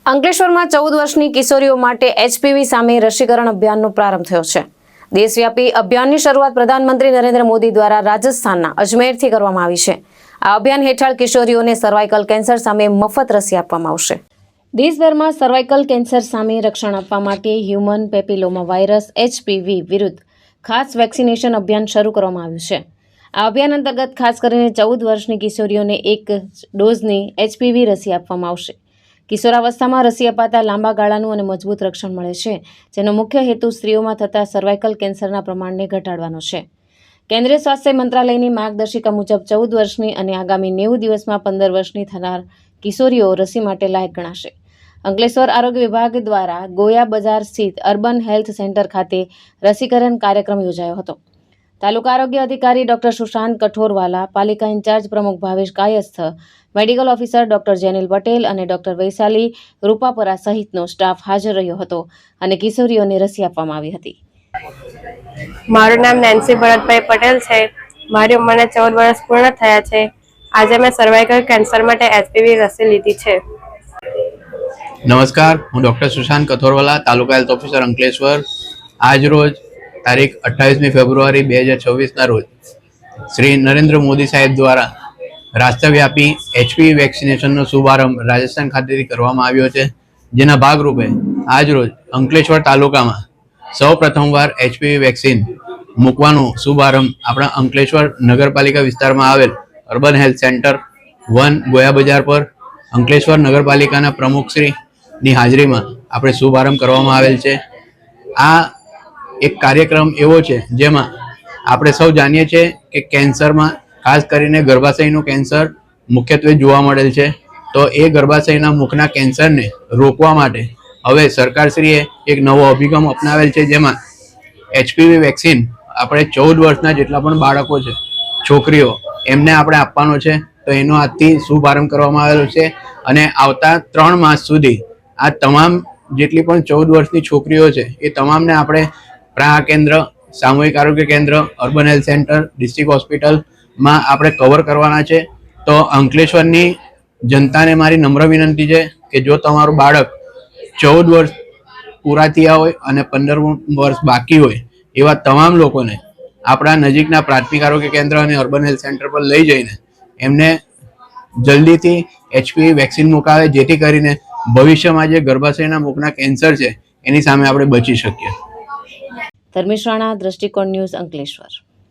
અંકલેશ્વરમાં 14 વર્ષની કિશોરીઓ માટે એચપીવી સામે રસીકરણ અભિયાનનો પ્રારંભ થયો છે। દેશવ્યાપી અભિયાનની શરૂઆત પ્રધાનમંત્રી નરેન્દ્ર મોદી દ્વારા રાજસ્થાનના અજમેરથી કરવામાં આવી છે। આ અભિયાન હેઠળ કિશોરીઓને સર્વાઇકલ કેન્સર સામે મફત રસી આપવામાં આવશે। દેશભરમાં સર્વાઇકલ કેન્સર સામે રક્ષણ આપવા માટે હ્યુમન પેપિલોમા વાયરસ એચપીવી વિરુદ્ધ ખાસ વેક્સિનેશન અભિયાન શરૂ કરવામાં આવ્યું છે। આ અભિયાન અંતર્ગત ખાસ કરીને 14 વર્ષની કિશોરીઓને 1 ડોઝની એચપીવી રસી આપવામાં આવશે। કિશોરાવસ્થામાં રસી અપાતા લાંબા ગાળાનું અને મજબૂત રક્ષણ મળે છે, જેનો મુખ્ય હેતુ સ્ત્રીઓમાં થતા સર્વાઇકલ કેન્સરના પ્રમાણને ઘટાડવાનો છે। કેન્દ્રીય સ્વાસ્થ્ય મંત્રાલયની માર્ગદર્શિકા મુજબ 14 વર્ષની અને આગામી 90 દિવસમાં 15 વર્ષની થનાર કિશોરીઓ રસી માટે લાયક ગણાશે। અંકલેશ્વર આરોગ્ય વિભાગ દ્વારા ગોયા બજાર સ્થિત અર્બન હેલ્થ સેન્ટર ખાતે રસીકરણ કાર્યક્રમ યોજાયો હતો। તાલુકા આરોગ્ય અધિકારી ડોક્ટર સુશાંત કઠોરવાલા, પાલિકા ઇન્ચાર્જ પ્રમુખ Bhavesh Kayastha, medical officer doctor Jenil Patel અને ડોક્ટર વૈશાલી રૂપાપરા સહિતનો સ્ટાફ હાજર રહ્યો હતો અને કિશોરીઓને રસી આપવામાં આવી હતી। મારું નામ નેન્સી ભરતભાઈ પટેલ છે। મારી ઉંમરને 14 વર્ષ પૂર્ણ થયા છે। આજે મેં સર્વાઇકલ કેન્સર માટે એચપીવી રસી લીધી છે। નમસ્કાર, હું ડૉક્ટર સુશાંત કથોરવાલા, તાલુકા હેલ્થ ઓફિસર અંકલેશ્વર। આજ રોજ તારીખ 28મી ફેબ્રુઆરી 2026ના રોજ શ્રી નરેન્દ્ર મોદી સાહેબ દ્વારા રાષ્ટ્રવ્યાપી એચપીવી વેક્સિનેશનનો શુભારંભ રાજસ્થાન ખાતેથી કરવામાં આવ્યો છે, જેના ભાગરૂપે આજ રોજ અંકલેશ્વર તાલુકામાં સૌ પ્રથમવાર એચપીવી વેક્સિન મૂકવાનો શુભારંભ આપણા અંકલેશ્વર નગરપાલિકા વિસ્તારમાં આવેલ અર્બન હેલ્થ સેન્ટર 1 ગોયા બજાર પર અંકલેશ્વર નગરપાલિકાના પ્રમુખશ્રીની હાજરીમાં આપણે શુભારંભ કરવામાં આવેલ છે। આ એક કાર્યક્રમ એવો છે જેમાં આપણે સૌ જાણીએ છીએ કે કેન્સરમાં ખાસ કરીને ગર્ભાશયનું કેન્સર મુખ્યત્વે જોવા મળેલ છે, તો એ ગર્ભાશયના મુખના કેન્સરને રોકવા માટે હવે સરકારશ્રીએ એક નવો અભિગમ અપનાવેલ છે, જેમાં એચપીવી વેક્સિન આપણે 14 વર્ષના જેટલા પણ બાળકો છે, છોકરીઓ, એમને આપણે આપવાનો છે। તો એનો આજથી શુભારંભ કરવામાં આવેલો છે અને આવતા 3 માસ સુધી આ તમામ જેટલી પણ 14 વર્ષની છોકરીઓ છે એ તમામને આપણે પ્રાહ કેન્દ્ર, સામૂહિક આરોગ્ય કેન્દ્ર, અર્બન હેલ્થ સેન્ટર, ડિસ્ટ્રિક્ટ હોસ્પિટલમાં આપણે કવર કરવાના છે। તો અંકલેશ્વરની જનતાને મારી નમ્ર વિનંતી છે કે જો તમારું બાળક 14 વર્ષ પૂરા થયા હોય અને 15 વર્ષ બાકી હોય એવા તમામ લોકોને આપણા નજીકના પ્રાથમિક આરોગ્ય કેન્દ્ર અને અર્બન હેલ્થ સેન્ટર પર લઈ જઈને એમને જલ્દીથી એચપીવી વેક્સિન મુકાવે, જેથી કરીને ભવિષ્યમાં જે ગર્ભાશયના મુખના કેન્સર છે એની સામે આપણે બચી શકીએ। ધર્મેશ રાણા, દ્રષ્ટિકોણ ન્યૂઝ, અંકલેશ્વર।